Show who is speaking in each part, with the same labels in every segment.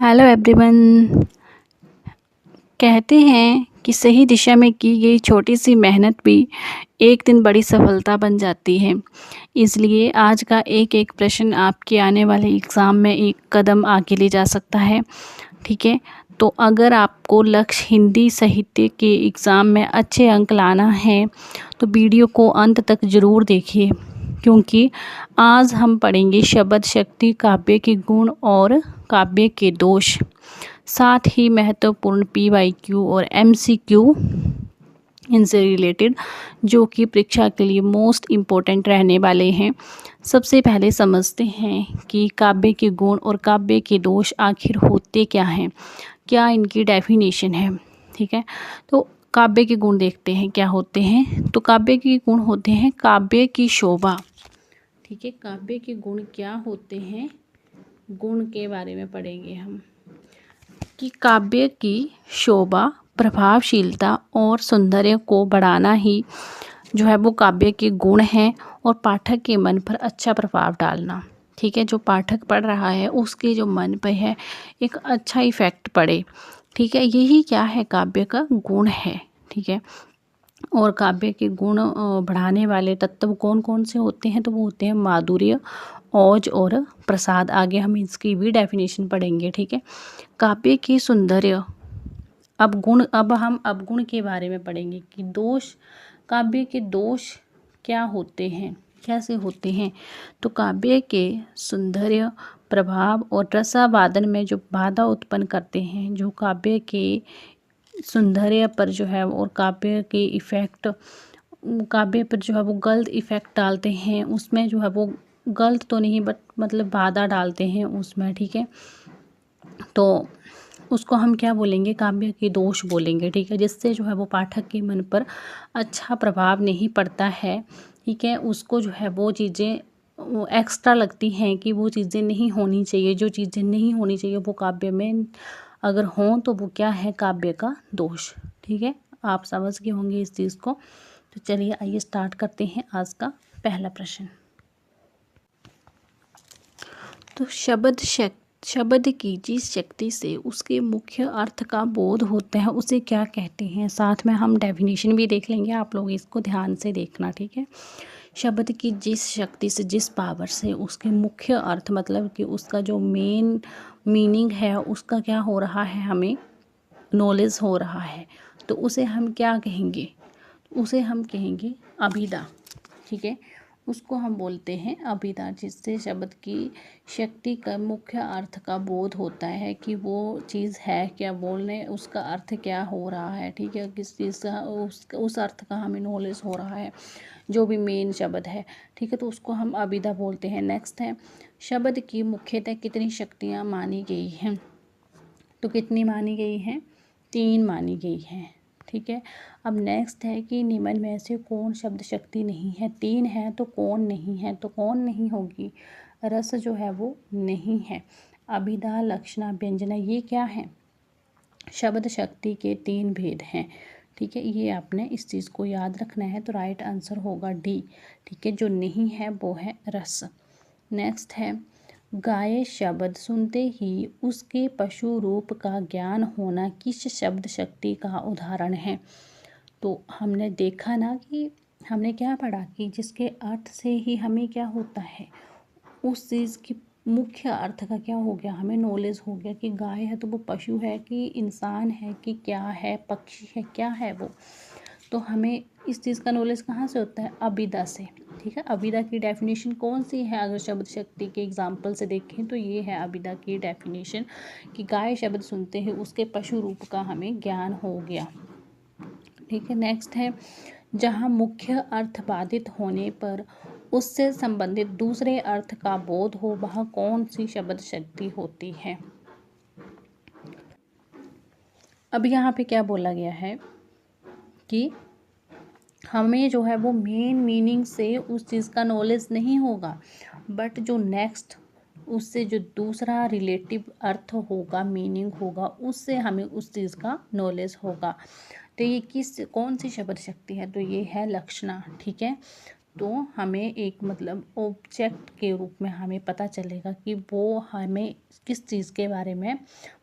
Speaker 1: Hello everyone. कहते हैं कि सही दिशा में की गई छोटी सी मेहनत भी एक दिन बड़ी सफलता बन जाती है। इसलिए आज का एक एक प्रश्न आपके आने वाले एग्ज़ाम में एक कदम आगे ले जा सकता है। ठीक है, तो अगर आपको लक्ष्य हिंदी साहित्य के एग्ज़ाम में अच्छे अंक लाना है तो वीडियो को अंत तक ज़रूर देखिए, क्योंकि आज हम पढ़ेंगे शब्द शक्ति, काव्य के गुण और काव्य के दोष, साथ ही महत्वपूर्ण PYQ और MCQ इनसे रिलेटेड, जो कि परीक्षा के लिए मोस्ट इम्पोर्टेंट रहने वाले हैं। सबसे पहले समझते हैं कि काव्य के गुण और काव्य के दोष आखिर होते क्या हैं, क्या इनकी डेफिनेशन है। ठीक है, तो काव्य के गुण देखते हैं क्या होते हैं। तो काव्य के गुण होते हैं काव्य की शोभा। ठीक है, काव्य के गुण क्या होते हैं, गुण के बारे में पढ़ेंगे हम कि काव्य की शोभा, प्रभावशीलता और सौंदर्य को बढ़ाना ही जो है वो काव्य के गुण हैं, और पाठक के मन पर अच्छा प्रभाव डालना। ठीक है, जो पाठक पढ़ रहा है उसके जो मन पे है एक अच्छा इफ़ेक्ट पड़े। ठीक है, यही क्या है, काव्य का गुण है। ठीक है, और काव्य के गुण बढ़ाने वाले तत्व कौन कौन से होते हैं, तो वो होते हैं माधुर्य, ओज और प्रसाद। आगे हम इसकी भी डेफिनेशन पढ़ेंगे। ठीक है, काव्य की सौंदर्य। अब हम अवगुण के बारे में पढ़ेंगे कि दोष, काव्य के दोष क्या होते हैं, कैसे होते हैं। तो काव्य के सौंदर्य, प्रभाव और रसावादन में जो बाधा उत्पन्न करते हैं, जो काव्य के सौंदर्य पर जो है और काव्य के इफ़ेक्ट, काव्य पर जो है वो गलत इफ़ेक्ट डालते हैं, उसमें जो है वो गलत तो नहीं बट मतलब बाधा डालते हैं उसमें। ठीक है, तो उसको हम क्या बोलेंगे, काव्य के दोष बोलेंगे। ठीक है, जिससे जो है वो पाठक के मन पर अच्छा प्रभाव नहीं पड़ता है। ठीक है, उसको जो है वो चीज़ें वो एक्स्ट्रा लगती हैं कि वो चीज़ें नहीं होनी चाहिए, जो चीज़ें नहीं होनी चाहिए वो काव्य में अगर हों तो वो क्या है, काव्य का दोष। ठीक है, आप समझ गए होंगे इस चीज़ को। तो चलिए आइए स्टार्ट करते हैं आज का पहला प्रश्न। तो शब्द की जिस शक्ति से उसके मुख्य अर्थ का बोध होता है उसे क्या कहते हैं। साथ में हम डेफिनेशन भी देख लेंगे, आप लोग इसको ध्यान से देखना। ठीक है, शब्द की जिस शक्ति से, जिस पावर से उसके मुख्य अर्थ मतलब कि उसका जो मेन मीनिंग है उसका क्या हो रहा है, हमें नॉलेज हो रहा है, तो उसे हम क्या कहेंगे, उसे हम कहेंगे अभिधा। ठीक है, उसको हम बोलते हैं अभिधा, जिससे शब्द की शक्ति का मुख्य अर्थ का बोध होता है कि वो चीज़ है क्या, बोलने उसका अर्थ क्या हो रहा है। ठीक है, किस चीज़ का उस अर्थ का हमें नॉलेज हो रहा है, जो भी मेन शब्द है। ठीक है, तो उसको हम अभिधा बोलते हैं। नेक्स्ट है, शब्द की मुख्यतः कितनी शक्तियाँ मानी गई हैं। तो कितनी मानी गई हैं, 3 मानी गई हैं। ठीक है, अब नेक्स्ट है कि निम्न में से कौन शब्द शक्ति नहीं है। 3 है तो कौन नहीं है, तो कौन नहीं होगी, रस जो है वो नहीं है। अभिधा, लक्षणा, व्यंजना, ये क्या है, शब्द शक्ति के 3 भेद हैं। ठीक है, ये आपने इस चीज़ को याद रखना है। तो राइट आंसर होगा डी। ठीक है, जो नहीं है वो है रस। नेक्स्ट है, गाये शब्द सुनते ही उसके पशु रूप का ज्ञान होना किस शब्द शक्ति का उदाहरण है। तो हमने देखा ना कि हमने क्या पढ़ा कि जिसके अर्थ से ही हमें क्या होता है, उस चीज़ की मुख्य अर्थ का क्या हो गया, हमें नॉलेज हो गया कि गाय है तो वो पशु है कि इंसान है कि क्या है, पक्षी है, क्या है वो। तो हमें इस चीज़ का नॉलेज कहाँ से होता है, अभिधा से। ठीक है, अभिधा की डेफिनेशन कौन सी है, अगर शब्द शक्ति के एग्जाम्पल से देखें तो ये है अभिधा की डेफिनेशन कि गाय शब्द सुनते ही उसके पशु रूप का हमें ज्ञान हो गया। ठीक है, नेक्स्ट है, जहाँ मुख्य अर्थ बाधित होने पर उससे संबंधित दूसरे अर्थ का बोध हो, वह कौन सी शब्द शक्ति होती है। अब यहाँ पे क्या बोला गया है कि हमें जो है वो मेन मीनिंग से उस चीज़ का नॉलेज नहीं होगा, बट जो नेक्स्ट उससे जो दूसरा रिलेटिव अर्थ होगा, मीनिंग होगा, उससे हमें उस चीज़ का नॉलेज होगा। तो ये कौन सी शब्द शक्ति है, तो ये है लक्षणा। ठीक है, तो हमें एक मतलब ऑब्जेक्ट के रूप में हमें पता चलेगा कि वो हमें किस चीज़ के बारे में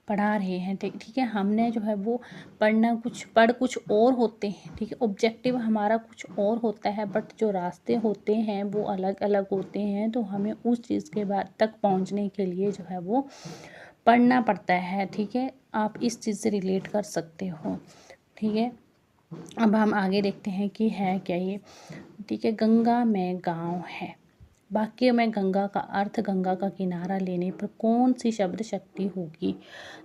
Speaker 1: पढ़ा रहे हैं। ठीक है, हमने जो है वो पढ़ कुछ और होते हैं। ठीक है, ऑब्जेक्टिव हमारा कुछ और होता है, बट जो रास्ते होते हैं वो अलग अलग होते हैं। तो हमें उस चीज़ के बाद तक पहुंचने के लिए जो है वो पढ़ना पड़ता है। ठीक है, आप इस चीज़ से रिलेट कर सकते हो। ठीक है, अब हम आगे देखते हैं कि है क्या ये। ठीक है, गंगा में गाँव है। वाक्य में गंगा का अर्थ गंगा का किनारा लेने पर कौन सी शब्द शक्ति होगी?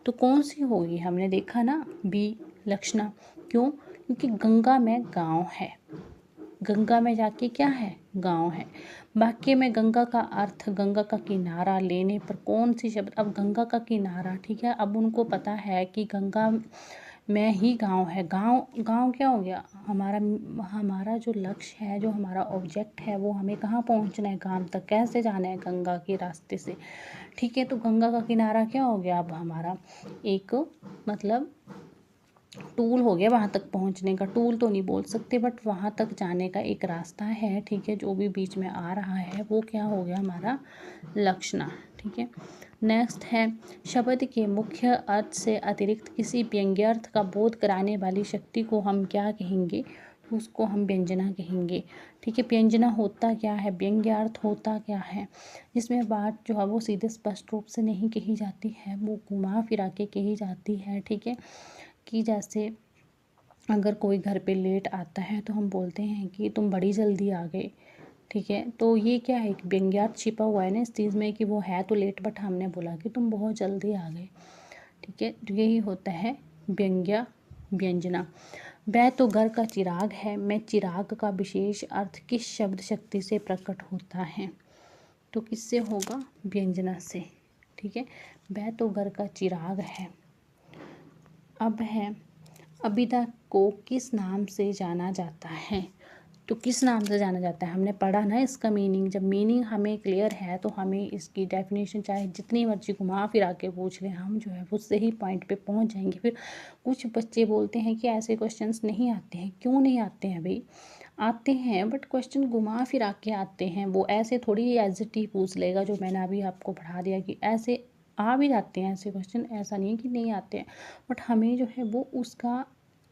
Speaker 1: तो कौन सी होगी? हमने देखा ना, बी लक्षणा। क्यों? क्योंकि गंगा में गाँव है। गंगा में जाके क्या है? गाँव है। वाक्य में गंगा का अर्थ गंगा का किनारा लेने पर कौन सी शब्द? अब गंगा का किनारा, ठीक है, अब उनको पता है कि गंगा में ही गाँव है। गाँव क्या हो गया? हमारा जो लक्ष्य है, जो हमारा ऑब्जेक्ट है, वो हमें कहाँ पहुँचना है? गाँव तक कैसे जाना है? गंगा के रास्ते से। ठीक है, तो गंगा का किनारा क्या हो गया? अब हमारा एक मतलब टूल हो गया वहाँ तक पहुँचने का। टूल तो नहीं बोल सकते, बट वहाँ तक जाने का एक रास्ता है। ठीक है, जो भी बीच में आ रहा है वो क्या हो गया? हमारा लक्षणा। ठीक है, नेक्स्ट है, शब्द के मुख्य अर्थ से अतिरिक्त किसी व्यंग्यार्थ का बोध कराने वाली शक्ति को हम क्या कहेंगे? उसको हम व्यंजना कहेंगे। ठीक है, व्यंजना होता क्या है? व्यंग्यार्थ होता क्या है? जिसमें बात जो है वो सीधे स्पष्ट रूप से नहीं कही जाती है, वो घुमा फिरा के कही जाती है। ठीक है, कि जैसे अगर कोई घर पे लेट आता है तो हम बोलते हैं कि तुम बड़ी जल्दी आ गए। ठीक है, तो ये क्या है? एक व्यंग्यार्थ छिपा हुआ है ना इस चीज़ में कि वो है तो लेट, बट हमने बोला कि तुम बहुत जल्दी आ गए। ठीक है, तो यही होता है व्यंजना। वह तो घर का चिराग है मैं चिराग का विशेष अर्थ किस शब्द शक्ति से प्रकट होता है? तो किससे होगा? व्यंजना से। ठीक है, वह तो घर का चिराग है। अब है, अबिदा को किस नाम से जाना जाता है? तो किस नाम से जाना जाता है? हमने पढ़ा ना इसका मीनिंग। जब मीनिंग हमें क्लियर है तो हमें इसकी डेफिनेशन चाहे जितनी मर्जी घुमा फिरा के पूछ लें, हम जो है वो सही पॉइंट पे पहुंच जाएंगे। फिर कुछ बच्चे बोलते हैं कि ऐसे क्वेश्चंस नहीं आते हैं। क्यों नहीं आते हैं भाई? आते हैं, बट क्वेश्चन घुमा फिरा के आते हैं। वो ऐसे थोड़ी एज इट ही पूछ लेगा, जो मैंने अभी आपको पढ़ा दिया कि ऐसे आ भी जाते हैं ऐसे क्वेश्चन। ऐसा नहीं है कि नहीं आते हैं, बट हमें जो है वो उसका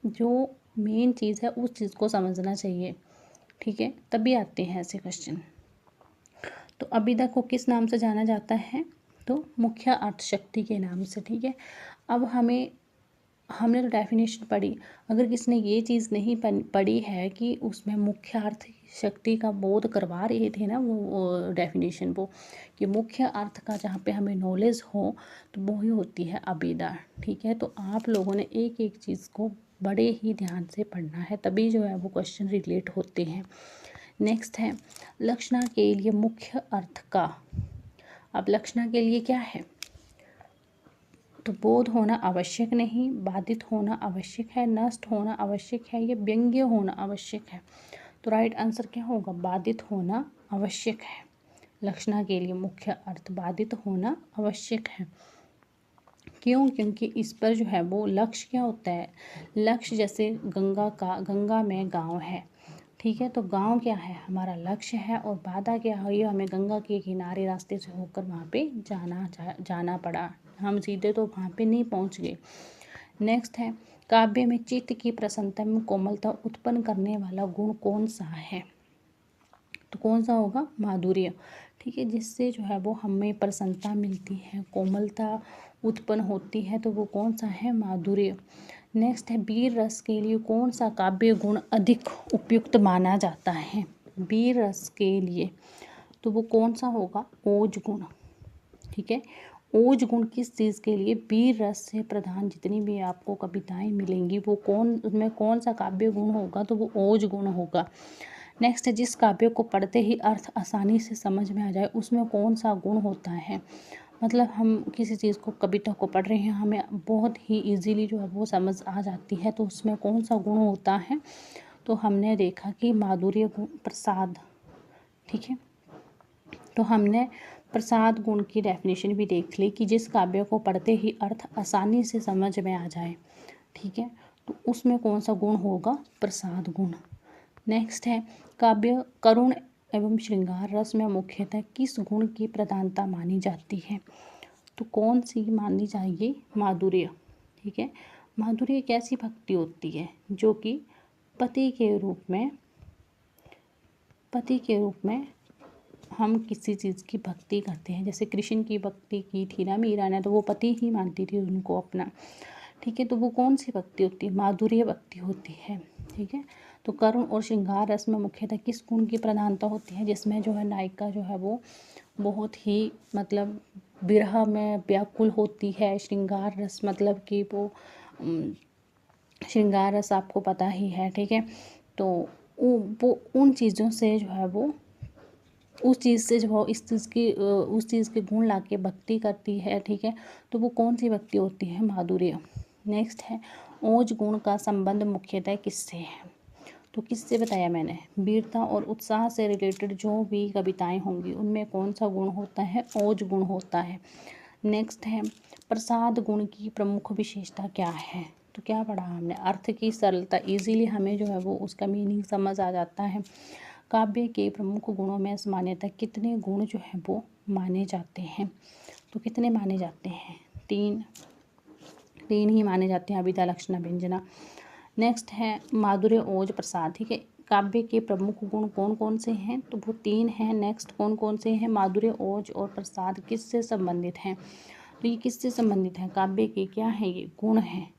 Speaker 1: जो मेन चीज़ है उस चीज़ को समझना चाहिए। ठीक है, तभी आते हैं ऐसे क्वेश्चन। तो अबिदा को किस नाम से जाना जाता है? तो मुख्य अर्थ शक्ति के नाम से। ठीक है, अब हमने तो डेफिनेशन पढ़ी। अगर किसी ने ये चीज़ नहीं पढ़ी है कि उसमें मुख्य अर्थ शक्ति का बोध करवा रहे थे ना वो डेफिनेशन, वो कि मुख्य अर्थ का जहाँ पे हमें नॉलेज हो तो वो ही होती है अबिदा। ठीक है, तो आप लोगों ने एक एक चीज़ को बड़े ही ध्यान से पढ़ना है, तभी जो है वो क्वेश्चन रिलेट होते हैं। नेक्स्ट है, लक्षणा के लिए मुख्य अर्थ का। अब लक्षणा के लिए क्या है? तो बोध होना आवश्यक नहीं, बाधित होना आवश्यक है, नष्ट होना आवश्यक है, या व्यंग्य होना आवश्यक है? तो राइट आंसर क्या होगा? बाधित होना आवश्यक है। लक्षणा के लिए मुख्य अर्थ बाधित होना आवश्यक है। क्यों? क्योंकि इस पर जो है वो लक्ष्य क्या होता है? लक्ष्य जैसे गंगा में गाँव है। ठीक है, तो गांव क्या है? हमारा लक्ष्य है। और बाधा क्या हुई? हमें गंगा के किनारे रास्ते से होकर वहाँ पे जाना पड़ा। हम सीधे तो वहाँ पे नहीं पहुँच गए। नेक्स्ट है, काव्य में चित्त की प्रसन्नता में कोमलता उत्पन्न करने वाला गुण कौन सा है? तो कौन सा होगा? माधुर्य। ठीक है, जिससे जो है वो हमें प्रसन्नता मिलती है, कोमलता उत्पन्न होती है, तो वो कौन सा है? माधुर्य। नेक्स्ट है, वीर रस के लिए कौन सा काव्य गुण अधिक उपयुक्त माना जाता है? वीर रस के लिए तो वो कौन सा होगा? ओज गुण। ठीक है, ओज गुण किस चीज़ के लिए? वीर रस से प्रधान जितनी भी आपको कविताएं मिलेंगी वो उसमें कौन सा काव्य गुण होगा? तो वो ओज गुण होगा। नेक्स्ट है, जिस काव्य को पढ़ते ही अर्थ आसानी से समझ में आ जाए उसमें कौन सा गुण होता है? मतलब हम किसी चीज़ को, कविता को पढ़ रहे हैं, हमें बहुत ही इजीली जो है वो समझ आ जाती है, तो उसमें कौन सा गुण होता है? तो हमने देखा कि माधुर्य गुण, प्रसाद। ठीक है, तो हमने प्रसाद गुण की डेफिनेशन भी देख ली कि जिस काव्य को पढ़ते ही अर्थ आसानी से समझ में आ जाए। ठीक है, तो उसमें कौन सा गुण होगा? प्रसाद गुण। नेक्स्ट है काव्य करुण एवं श्रृंगार रस में मुख्यतः किस गुण की प्रधानता मानी जाती है? तो कौन सी माननी चाहिए? माधुर्य। ठीक है, माधुर्य एक ऐसी भक्ति होती है जो कि पति के रूप में हम किसी चीज़ की भक्ति करते हैं। जैसे कृष्ण की भक्ति की थी ना मीरा ने, तो वो पति ही मानती थी उनको अपना। ठीक है, तो वो कौन सी भक्ति होती है? माधुर्य भक्ति होती है। ठीक है, तो करुण और श्रृंगार रस में मुख्यतः किस गुण की प्रधानता होती है? जिसमें जो है नायिका जो है वो बहुत ही मतलब विरह में व्याकुल होती है। श्रृंगार रस मतलब कि वो श्रृंगार रस आपको पता ही है। ठीक है, तो वो उन चीज़ों से जो है वो उस चीज़ से जो उस चीज़ के गुण ला के भक्ति करती है। ठीक है, तो वो कौन सी भक्ति होती है? माधुर्य। नेक्स्ट है ओज गुण का संबंध मुख्यतः किससे है? तो किससे बताया मैंने? वीरता और उत्साह से रिलेटेड जो भी कविताएं होंगी उनमें कौन सा गुण होता है? ओज गुण होता है। नेक्स्ट है प्रसाद गुण की प्रमुख विशेषता क्या है? तो क्या पढ़ा हमने? अर्थ की सरलता, इजीली हमें जो है वो उसका मीनिंग समझ आ जाता है। काव्य के प्रमुख गुणों में सामान्यतः कितने गुण जो है वो माने जाते हैं? तो कितने माने जाते हैं? तीन ही माने जाते हैं, अभिधा लक्षणा व्यंजना। नेक्स्ट है माधुर्य ओज प्रसाद। ठीक है, काव्य के प्रमुख गुण कौन कौन से हैं? तो वो तीन हैं। नेक्स्ट कौन कौन से हैं? माधुर्य ओज और प्रसाद किससे संबंधित हैं? तो ये किससे संबंधित है? काव्य के क्या है? ये गुण हैं।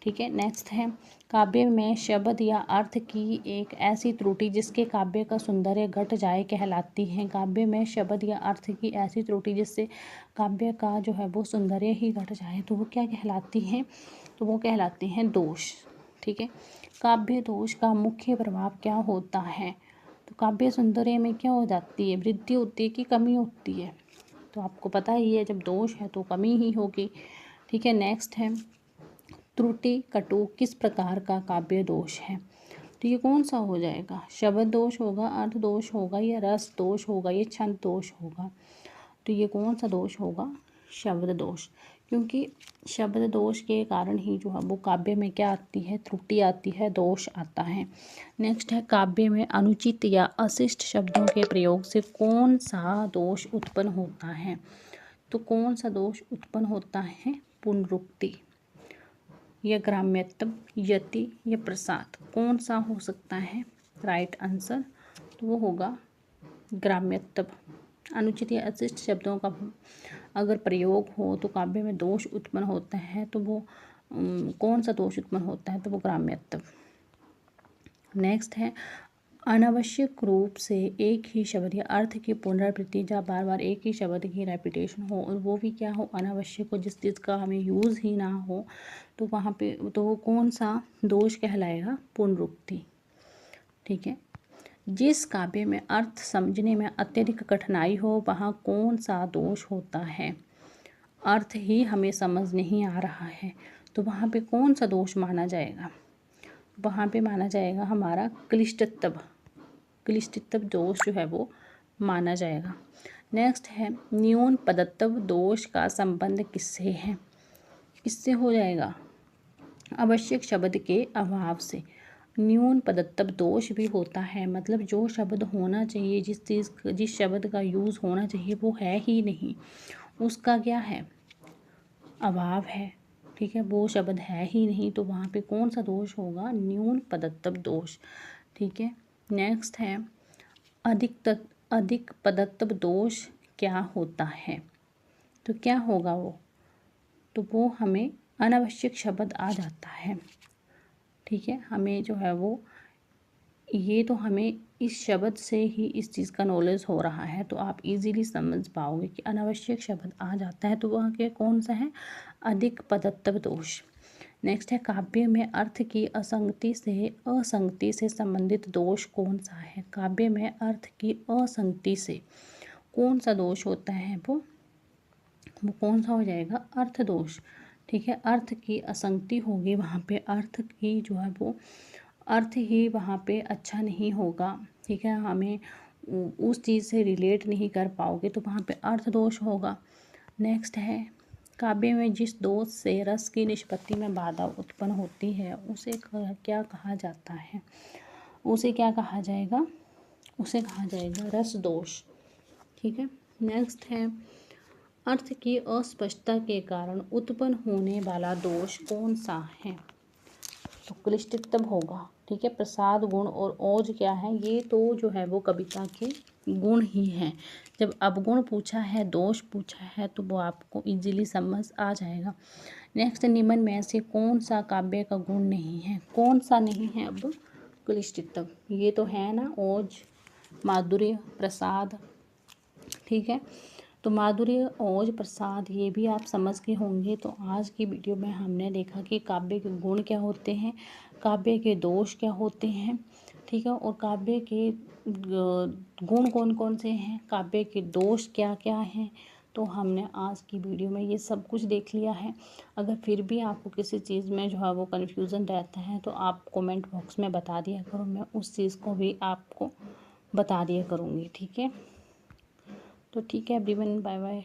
Speaker 1: ठीक है, नेक्स्ट है काव्य में शब्द या अर्थ की एक ऐसी त्रुटि जिसके काव्य का सौंदर्य घट जाए कहलाती है। काव्य में शब्द या अर्थ की ऐसी त्रुटि जिससे काव्य का जो है वो सौंदर्य ही घट जाए तो वो क्या कहलाती है? तो वो कहलाते हैं दोष। ठीक है, काव्य दोष का मुख्य प्रभाव क्या होता है? तो काव्य सौंदर्य में क्या हो जाती है? वृद्धि होती है कि कमी होती है? तो आपको पता ही है जब दोष है तो कमी ही होगी। ठीक है, नेक्स्ट है त्रुटि कटु किस प्रकार का काव्य दोष है? तो ये कौन सा हो जाएगा? शब्द दोष होगा, अर्थ दोष होगा, या रस दोष होगा, या छंद दोष होगा? तो ये कौन सा दोष होगा? शब्द दोष, क्योंकि शब्द दोष के कारण ही जो है वो काव्य में क्या आती है? त्रुटि आती है, दोष आता है। नेक्स्ट है काव्य में अनुचित या अशिष्ट शब्दों के प्रयोग से कौन सा दोष उत्पन्न होता है? तो कौन सा दोष उत्पन्न होता है? पुनरुक्ति या ग्राम्यत्व, यति या प्रसाद, कौन सा हो सकता है राइट आंसर? तो वो होगा ग्राम्यत्व। अनुचित या अशिष्ट शब्दों का अगर प्रयोग हो तो काव्य में दोष उत्पन्न होता है, तो वो कौन सा दोष उत्पन्न होता है? तो वो ग्राम्यत्व। नेक्स्ट है अनावश्यक रूप से एक ही शब्द या अर्थ की पुनरावृत्ति, जब बार बार एक ही शब्द की रेपिटेशन हो और वो भी क्या हो? अनावश्यक हो, जिस चीज़ का हमें यूज़ ही ना हो, तो वहाँ पे तो वो कौन सा दोष कहलाएगा? पुनरुक्ति। ठीक है, जिस काव्य में अर्थ समझने में अत्यधिक कठिनाई हो वहाँ कौन सा दोष होता है? अर्थ ही हमें समझ नहीं आ रहा है, तो वहाँ पे कौन सा दोष माना जाएगा? वहाँ पे माना जाएगा हमारा क्लिष्टत्व दोष जो है वो माना जाएगा। नेक्स्ट है न्यून पदत्व दोष का संबंध किससे है? किससे हो जाएगा? आवश्यक शब्द के अभाव से। न्यून पदत्व दोष भी होता है, मतलब जो शब्द होना चाहिए, जिस शब्द का यूज़ होना चाहिए वो है ही नहीं, उसका क्या है? अभाव है। ठीक है, वो शब्द है ही नहीं, तो वहाँ पे कौन सा दोष होगा? न्यून पदत्व दोष। ठीक है, नेक्स्ट है अधिक पदत्व दोष क्या होता है? तो क्या होगा वो? तो वो हमें अनावश्यक शब्द आ जाता है। ठीक है, हमें जो है वो ये तो हमें इस शब्द से ही इस चीज़ का नॉलेज हो रहा है, तो आप इजीली समझ पाओगे कि अनावश्यक शब्द आ जाता है, तो वह के कौन सा है? अधिक पदत्व दोष। नेक्स्ट है काव्य में अर्थ की असंगति से संबंधित दोष कौन सा है? काव्य में अर्थ की असंगति से कौन सा दोष होता है? वो कौन सा हो जाएगा? अर्थ दोष। ठीक है, अर्थ की असंगति होगी वहाँ पे, अर्थ की जो है वो अर्थ ही वहाँ पे अच्छा नहीं होगा। ठीक है, हमें उस चीज़ से रिलेट नहीं कर पाओगे, तो वहाँ पे अर्थ दोष होगा। नेक्स्ट है काव्य में जिस दोष से रस की निष्पत्ति में बाधा उत्पन्न होती है उसे क्या कहा जाता है? उसे क्या कहा जाएगा, उसे कहा जाएगा रस दोष। ठीक है। नेक्स्ट है, अर्थ की अस्पष्टता के कारण उत्पन्न होने वाला दोष कौन सा है? तो क्लिष्टतम होगा। ठीक है। प्रसाद गुण और ओज क्या है, ये तो जो है वो कविता के गुण ही हैं। जब अवगुण पूछा है, दोष पूछा है, तो वो आपको इजीली समझ आ जाएगा। नेक्स्ट, निम्न में से कौन सा काव्य का गुण नहीं है? कौन सा नहीं है? अब क्लिष्टतम, ये तो है ना, ओज, माधुर्य, प्रसाद। ठीक है। तो माधुर्य, ओज, प्रसाद ये भी आप समझ के होंगे। तो आज की वीडियो में हमने देखा कि काव्य के गुण क्या होते हैं, काव्य के दोष क्या होते हैं। ठीक है। और काव्य के गुण कौन कौन से हैं, काव्य के दोष क्या क्या हैं। तो हमने आज की वीडियो में ये सब कुछ देख लिया है। अगर फिर भी आपको किसी चीज़ में जो है वो कन्फ्यूज़न रहता है तो आप कमेंट बॉक्स में बता दिया करो, मैं उस चीज़ को भी आपको बता दिया करूँगी। ठीक है। तो ठीक है एवरीवन, बाय बाय।